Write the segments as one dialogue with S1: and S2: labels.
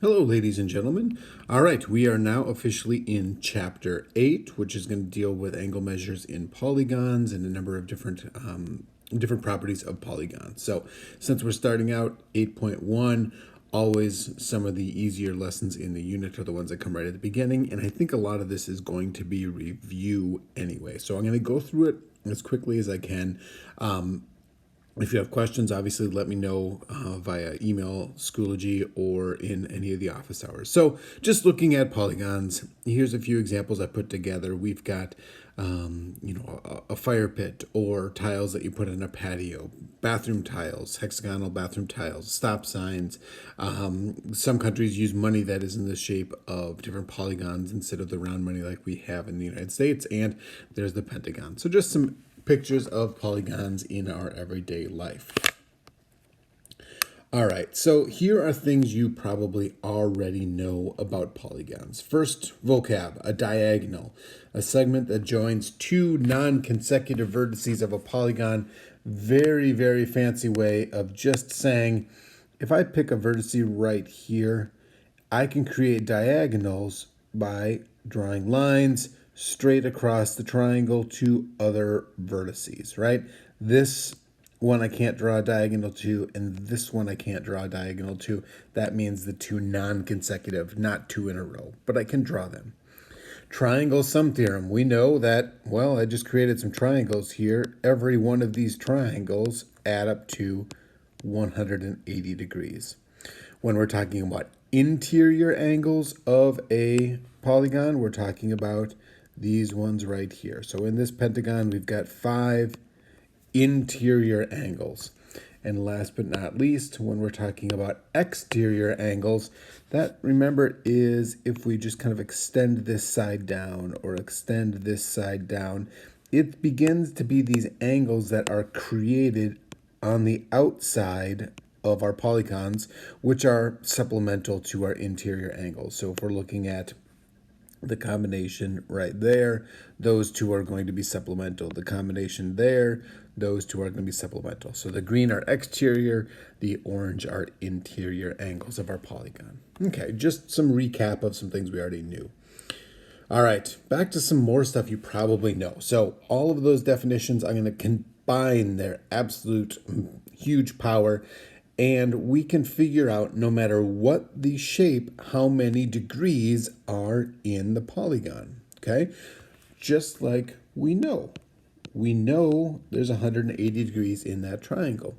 S1: Hello, ladies and gentlemen. All right, we are now officially in Chapter 8, which is going to deal with angle measures in polygons and a number of different properties of polygons. So since we're starting out 8.1, always some of the easier lessons in the unit are the ones that come right at the beginning, and I think a lot of this is going to be review anyway. So I'm going to go through it as quickly as I can. If you have questions, obviously let me know via email, Schoology, or in any of the office hours. So just looking at polygons, here's a few examples I put together. We've got, a fire pit or tiles that you put in a patio, bathroom tiles, hexagonal bathroom tiles, stop signs. Some countries use money that is in the shape of different polygons instead of the round money like we have in the United States. And there's the pentagon. So just some pictures of polygons in our everyday life. All right, so here are things you probably already know about polygons. First, vocab, a diagonal, a segment that joins two non-consecutive vertices of a polygon. Very, very fancy way of just saying, if I pick a vertex right here, I can create diagonals by drawing lines straight across the triangle to other vertices, right? This one I can't draw a diagonal to, and this one I can't draw a diagonal to. That means the two non-consecutive, not two in a row, but I can draw them. Triangle sum theorem. We know that, well, I just created some triangles here. Every one of these triangles add up to 180 degrees. When we're talking about interior angles of a polygon, we're talking about these ones right here. So in this pentagon, we've got 5 interior angles. And last but not least, when we're talking about exterior angles, that, remember, is if we just kind of extend this side down or extend this side down, it begins to be these angles that are created on the outside of our polygons, which are supplemental to our interior angles. So if we're looking at the combination right there, those two are going to be supplemental. The combination there, those two are going to be supplemental. So the green are exterior, the orange are interior angles of our polygon. Okay, just some recap of some things we already knew. All right, back to some more stuff you probably know. So all of those definitions, I'm going to combine their absolute huge power, and we can figure out, no matter what the shape, how many degrees are in the polygon, okay? Just like we know. We know there's 180 degrees in that triangle.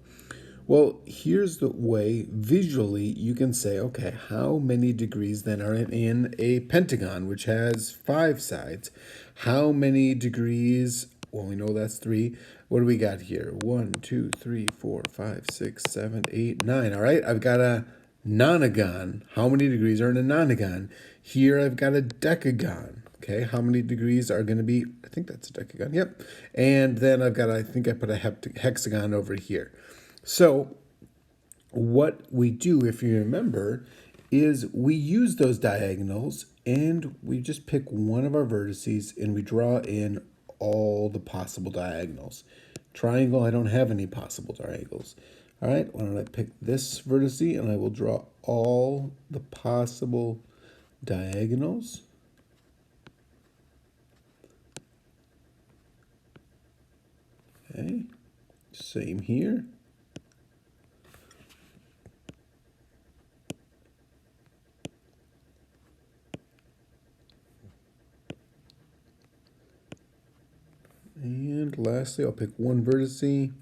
S1: Well, here's the way visually you can say, okay, how many degrees then are in a pentagon, which has 5 sides? How many degrees? Well, we know that's 3. What do we got here? 1, 2, 3, 4, 5, 6, 7, 8, 9. All right, I've got a nonagon. How many degrees are in a nonagon? Here I've got a decagon. Okay, how many degrees are going to be? I think that's a decagon. Yep. And then I think I put a hexagon over here. So what we do, if you remember, is we use those diagonals and we just pick one of our vertices and we draw in all the possible diagonals. Triangle, I don't have any possible triangles. All right, why don't I pick this vertex and I will draw all the possible diagonals. Okay, same here. And lastly, I'll pick one vertex and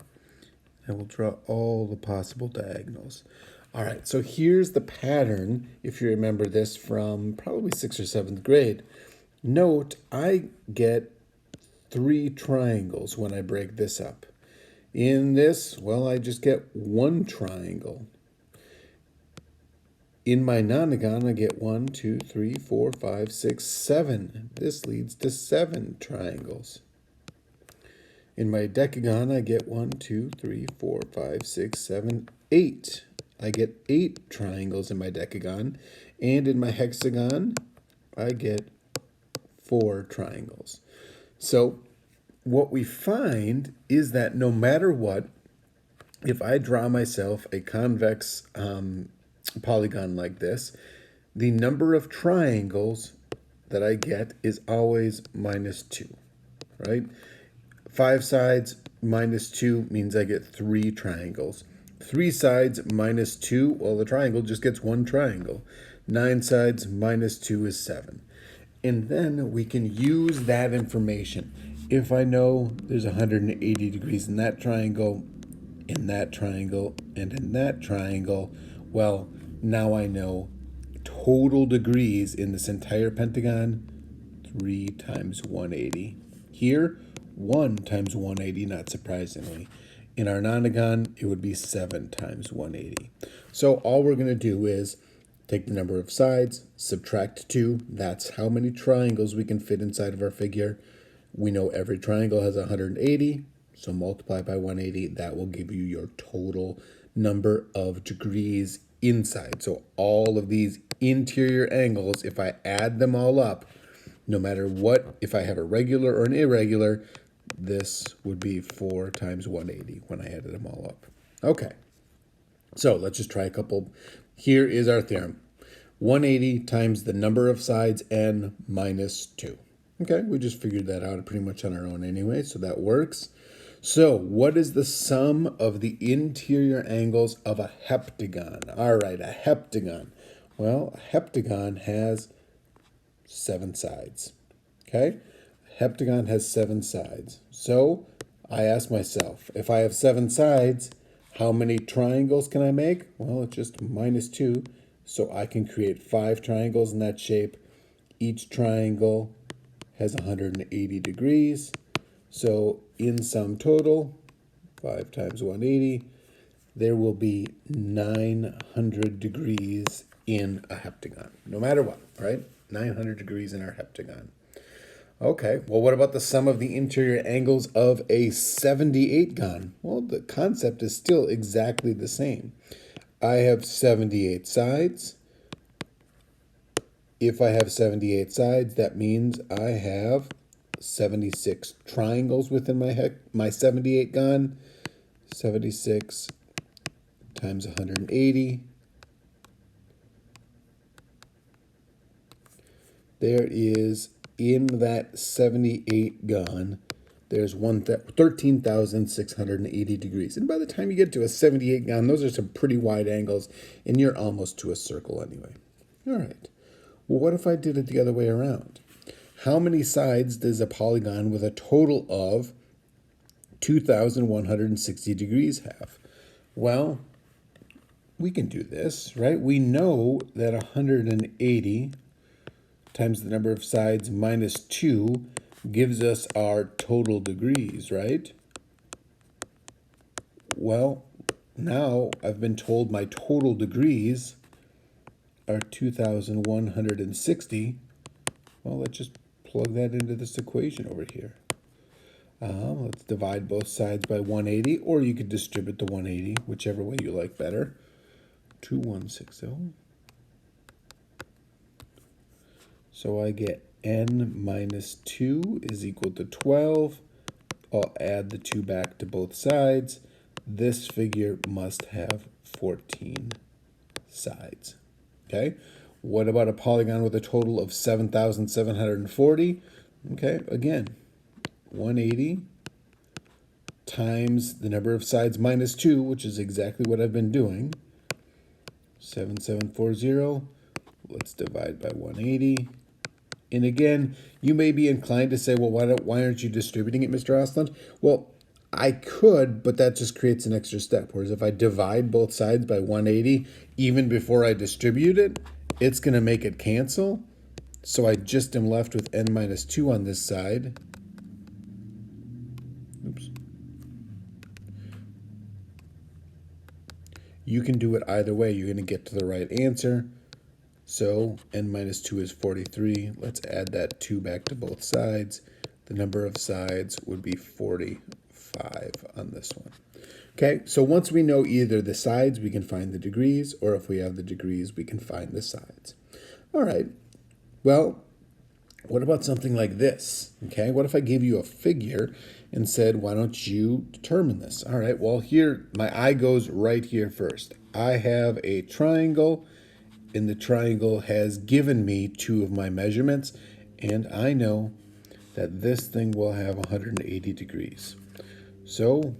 S1: we'll draw all the possible diagonals. All right, so here's the pattern, if you remember this from probably 6th or 7th grade. Note, I get 3 triangles when I break this up. In this, well, I just get 1 triangle. In my nonagon, I get 1, 2, 3, 4, 5, 6, 7. This leads to 7 triangles. In my decagon, I get 1, 2, 3, 4, 5, 6, 7, 8. I get 8 triangles in my decagon. And in my hexagon, I get 4 triangles. So what we find is that no matter what, if I draw myself a convex polygon like this, the number of triangles that I get is always minus 2, right? 5 sides minus 2 means I get 3 triangles. 3 sides minus 2, well, the triangle just gets 1 triangle. 9 sides minus 2 is 7. And then we can use that information. If I know there's 180 degrees in that triangle, in that triangle, and in that triangle, well, now I know total degrees in this entire pentagon, 3 times 180. Here, 1 times 180, not surprisingly. In our nonagon, it would be 7 times 180. So all we're going to do is take the number of sides, subtract 2. That's how many triangles we can fit inside of our figure. We know every triangle has 180, so multiply by 180. That will give you your total number of degrees inside. So all of these interior angles, if I add them all up, no matter what, if I have a regular or an irregular, this would be 4 times 180 when I added them all up. Okay, so let's just try a couple. Here is our theorem. 180 times the number of sides, n minus 2. Okay, we just figured that out pretty much on our own anyway, so that works. So what is the sum of the interior angles of a heptagon? All right, a heptagon. Well, a heptagon has 7 sides. Okay? A heptagon has 7 sides. So I ask myself, if I have 7 sides, how many triangles can I make? Well, it's just minus 2. So I can create 5 triangles in that shape. Each triangle has 180 degrees. So in sum total, 5 times 180, there will be 900 degrees in a heptagon, no matter what, right? 900 degrees in our heptagon. Okay, well, what about the sum of the interior angles of a 78gon? Well, the concept is still exactly the same. I have 78 sides. If I have 78 sides, that means I have 76 triangles within my 78gon. 76 times 180. There is, in that 78 gon, there's 13,680 degrees. And by the time you get to a 78 gon, those are some pretty wide angles, and you're almost to a circle anyway. All right. Well, what if I did it the other way around? How many sides does a polygon with a total of 2,160 degrees have? Well, we can do this, right? We know that 180 times the number of sides minus 2 gives us our total degrees, right? Well, now I've been told my total degrees are 2,160. Well, let's just plug that into this equation over here. Let's divide both sides by 180, or you could distribute the 180, whichever way you like better. 2160. So I get n minus 2 is equal to 12. I'll add the 2 back to both sides. This figure must have 14 sides. Okay? What about a polygon with a total of 7,740? Okay, again, 180 times the number of sides minus 2, which is exactly what I've been doing. 7740. Let's divide by 180. And again, you may be inclined to say, well, why aren't you distributing it, Mr. Ostland? Well, I could, but that just creates an extra step. Whereas if I divide both sides by 180, even before I distribute it, it's going to make it cancel. So I just am left with n minus 2 on this side. Oops. You can do it either way. You're going to get to the right answer. So n minus 2 is 43. Let's add that 2 back to both sides. The number of sides would be 45 on this one. Okay, so once we know either the sides, we can find the degrees, or if we have the degrees, we can find the sides. All right, well, what about something like this? Okay, what if I gave you a figure and said, why don't you determine this? All right, well, here, my eye goes right here first. I have a triangle, and the triangle has given me two of my measurements, and I know that this thing will have 180 degrees. So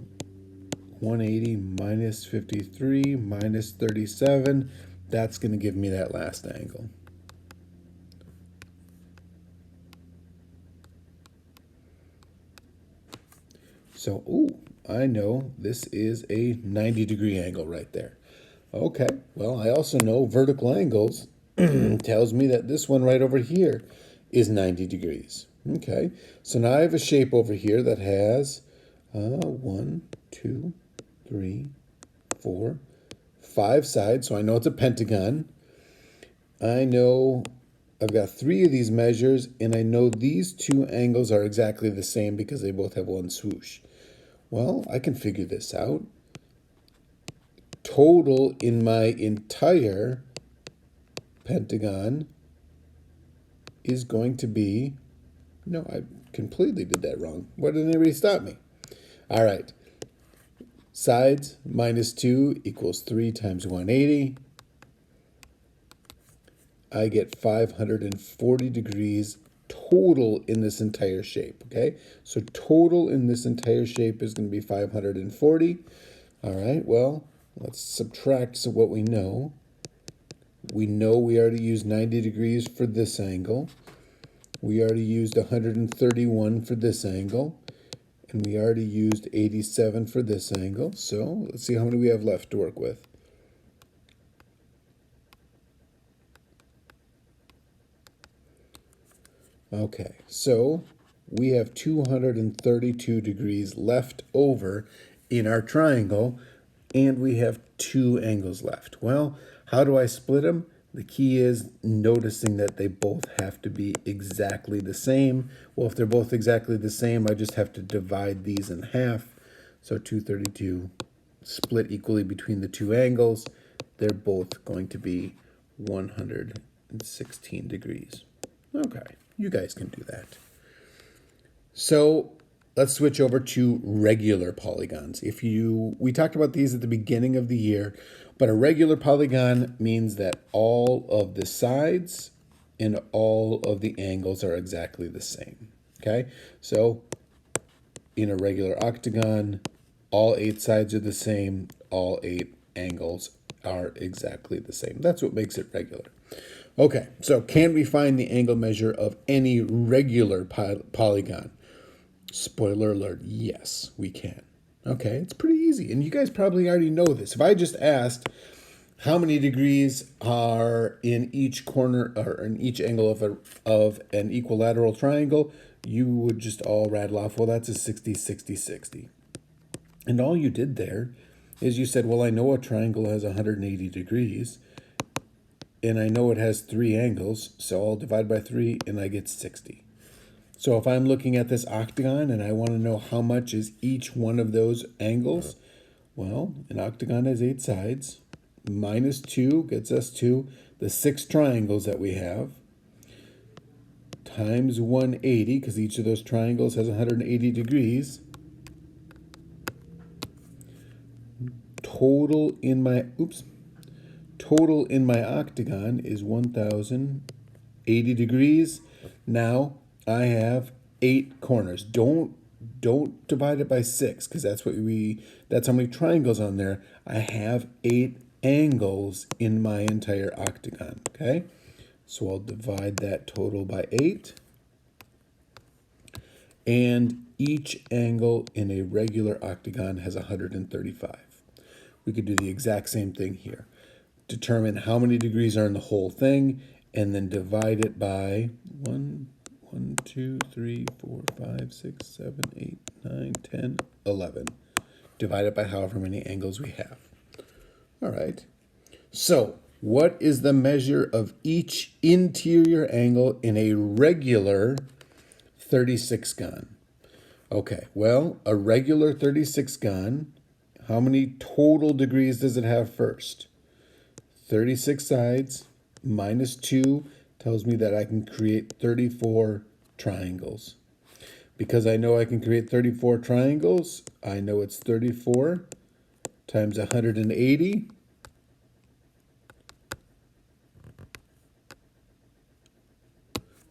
S1: 180 minus 53 minus 37, that's going to give me that last angle. So, I know this is a 90-degree angle right there. Okay, well, I also know vertical angles tells me that this one right over here is 90 degrees. Okay, so now I have a shape over here that has 1, 2, 3, 4, 5 sides, so I know it's a pentagon. I know I've got 3 of these measures, and I know these two angles are exactly the same because they both have one swoosh. Well, I can figure this out. Total in my entire pentagon is going to be, no, I completely did that wrong. Why didn't anybody stop me? All right. Sides minus 2 equals 3 times 180. I get 540 degrees total in this entire shape, okay? So total in this entire shape is going to be 540. All right, well, let's subtract what we know. We know we already used 90 degrees for this angle. We already used 131 for this angle. And we already used 87 for this angle. So let's see how many we have left to work with. Okay, so we have 232 degrees left over in our triangle, and we have 2 angles left. Well, how do I split them? The key is noticing that they both have to be exactly the same. Well, if they're both exactly the same, I just have to divide these in half. So 232 split equally between the 2 angles. They're both going to be 116 degrees. Okay, you guys can do that. So let's switch over to regular polygons. We talked about these at the beginning of the year, but a regular polygon means that all of the sides and all of the angles are exactly the same. Okay, so in a regular octagon, all 8 sides are the same, all 8 angles are exactly the same. That's what makes it regular. Okay, so can we find the angle measure of any regular polygon? Spoiler alert, yes, we can. Okay, it's pretty easy, and you guys probably already know this. If I just asked how many degrees are in each corner or in each angle of an equilateral triangle, you would just all rattle off, well, that's a 60, 60, 60. And all you did there is you said, well, I know a triangle has 180 degrees, and I know it has 3 angles, so I'll divide by 3, and I get 60. So if I'm looking at this octagon and I want to know how much is each one of those angles, well, an octagon has 8 sides. Minus 2 gets us to the 6 triangles that we have, times 180, because each of those triangles has 180 degrees. Total in my octagon is 1,080 degrees. Now I have 8 corners. Don't divide it by 6, because that's how many triangles on there. I have 8 angles in my entire octagon. Okay, so I'll divide that total by 8. And each angle in a regular octagon has 135. We could do the exact same thing here. Determine how many degrees are in the whole thing, and then divide it by 1, 2, 3, 4, 5, 6, 7, 8, 9, 10, 11. Divide it by however many angles we have. All right. So what is the measure of each interior angle in a regular 36gon? Okay, well, a regular 36gon, how many total degrees does it have first? 36 sides minus 2 tells me that I can create 34 triangles. Because I know I can create 34 triangles, I know it's 34 times 180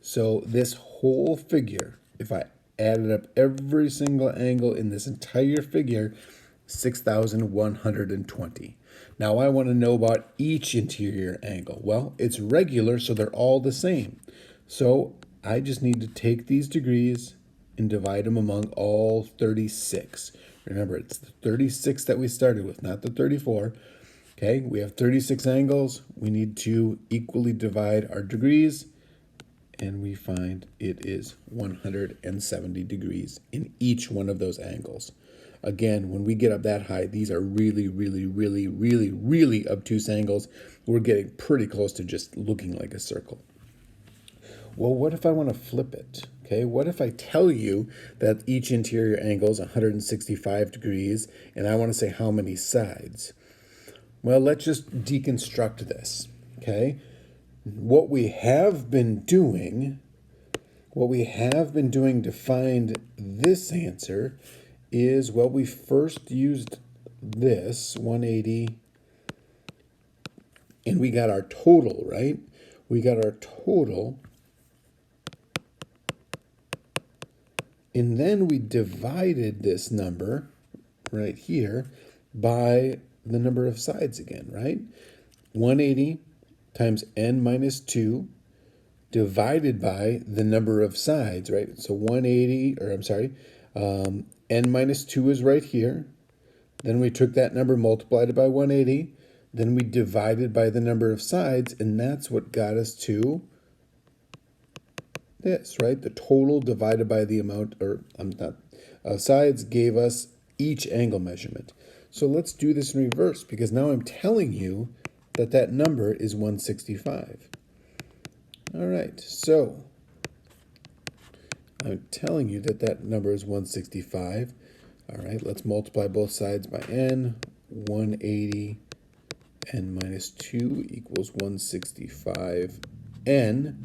S1: So this whole figure, if I added up every single angle in this entire figure, 6,120. Now I want to know about each interior angle. Well, it's regular, so they're all the same. So I just need to take these degrees and divide them among all 36. Remember, it's the 36 that we started with, not the 34. Okay, we have 36 angles. We need to equally divide our degrees, and we find it is 170 degrees in each one of those angles. Again, when we get up that high, these are really, really, really, really, really obtuse angles. We're getting pretty close to just looking like a circle. Well, what if I want to flip it? Okay, what if I tell you that each interior angle is 165 degrees, and I want to say how many sides? Well, let's just deconstruct this, okay? What we have been doing to find this answer is, well, we first used this 180, and we got our total, right? We got our total, and then we divided this number right here by the number of sides again, right? 180 times n minus 2 divided by the number of sides, right? So 180, or I'm sorry, n minus 2 is right here. Then we took that number, multiplied it by 180. Then we divided by the number of sides, and that's what got us to this, right? The total divided by the amount, or sides gave us each angle measurement. So let's do this in reverse, because now I'm telling you that that number is 165. All right, so I'm telling you that that number is 165. All right, let's multiply both sides by n. 180 n minus 2 equals 165 n.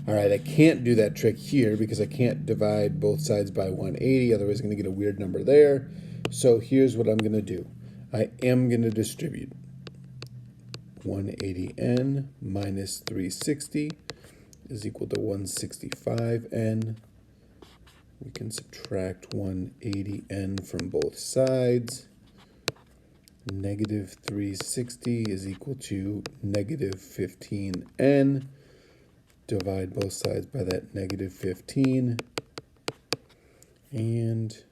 S1: All right, I can't do that trick here because I can't divide both sides by 180, otherwise I'm going to get a weird number there. So here's what I'm going to do. I am going to distribute 180n minus 360 is equal to 165n. We can subtract 180n from both sides. Negative 360 is equal to negative 15n. Divide both sides by that negative 15. And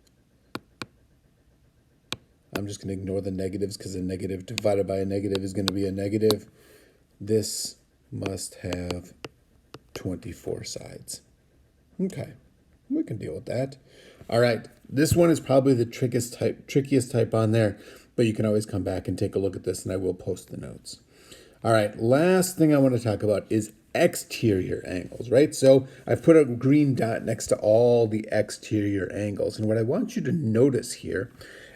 S1: I'm just going to ignore the negatives because a negative divided by a negative is going to be a negative. This must have 24 sides. Okay, we can deal with that. All right, this one is probably the trickiest type on there, but you can always come back and take a look at this, and I will post the notes. All right, last thing I want to talk about is exterior angles, right? So I've put a green dot next to all the exterior angles, and what I want you to notice here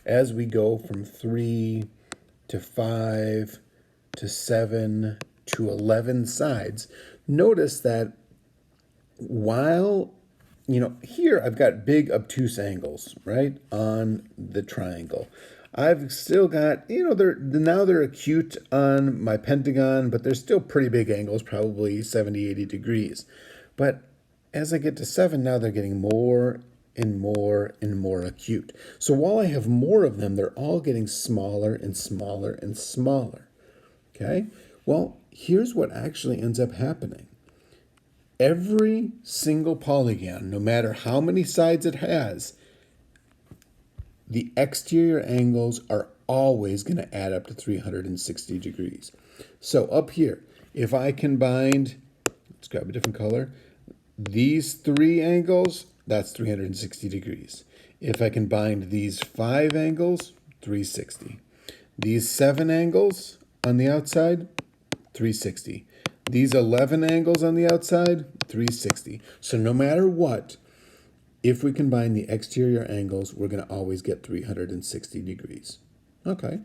S1: as we go from 3 to 5 to 7 to 11 sides, notice that while, here I've got big obtuse angles, right, on the triangle. I've still got, now they're acute on my pentagon, but they're still pretty big angles, probably 70, 80 degrees. But as I get to 7, now they're getting more and more and more acute. So while I have more of them, they're all getting smaller and smaller and smaller. Okay? Well, here's what actually ends up happening. Every single polygon, no matter how many sides it has, the exterior angles are always going to add up to 360 degrees. So up here, if I combined, let's grab a different color, these 3 angles, that's 360 degrees. If I combined these 5 angles, 360. These 7 angles on the outside, 360. These 11 angles on the outside, 360. So no matter what, if we combine the exterior angles, we're going to always get 360 degrees. Okay,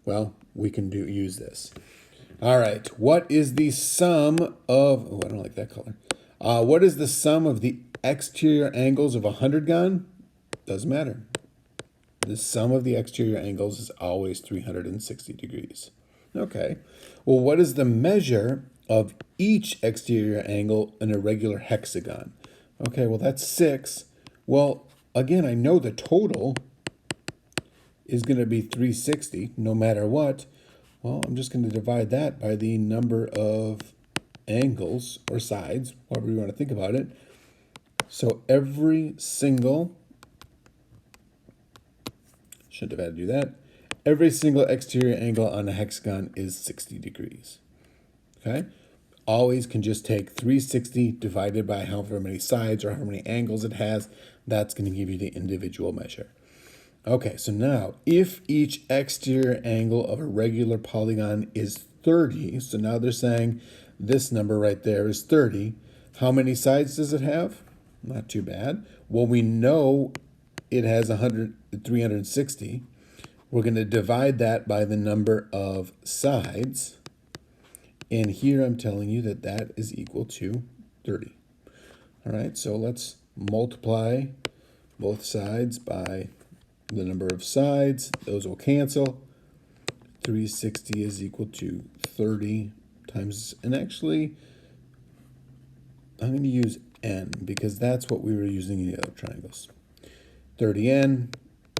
S1: well, we can use this. All right, what is the sum of, I don't like that color. What is the sum of the exterior angles of a 100-gon? Doesn't matter. The sum of the exterior angles is always 360 degrees. Okay, well, what is the measure of each exterior angle in a regular hexagon. Okay, well, that's 6. Well, again, I know the total is going to be 360 no matter what. Well, I'm just going to divide that by the number of angles or sides, however you want to think about it. So every single, shouldn't have had to do that, every single exterior angle on a hexagon is 60 degrees. Okay? Always can just take 360 divided by however many sides or how many angles it has. That's going to give you the individual measure. Okay, so now if each exterior angle of a regular polygon is 30, so now they're saying this number right there is 30. How many sides does it have? Not too bad. Well, we know it has 360. We're going to divide that by the number of sides. And here I'm telling you that that is equal to 30. All right, so let's multiply both sides by the number of sides. Those will cancel. 360 is equal to 30 times, and actually, I'm going to use n because that's what we were using in the other triangles. 30n,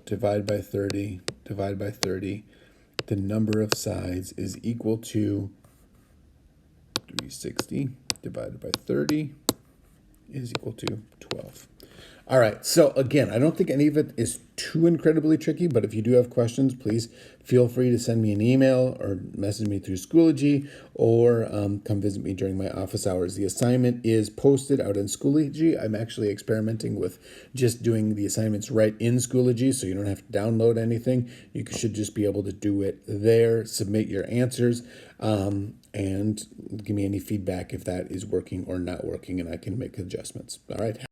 S1: divide by 30, divide by 30. The number of sides is equal to 360 divided by 30 is equal to 12. All right, so again, I don't think any of it is too incredibly tricky, but if you do have questions, please feel free to send me an email or message me through Schoology, or come visit me during my office hours. The assignment is posted out in Schoology. I'm actually experimenting with just doing the assignments right in Schoology, so you don't have to download anything. You should just be able to do it there, submit your answers, and give me any feedback if that is working or not working, and I can make adjustments. All right.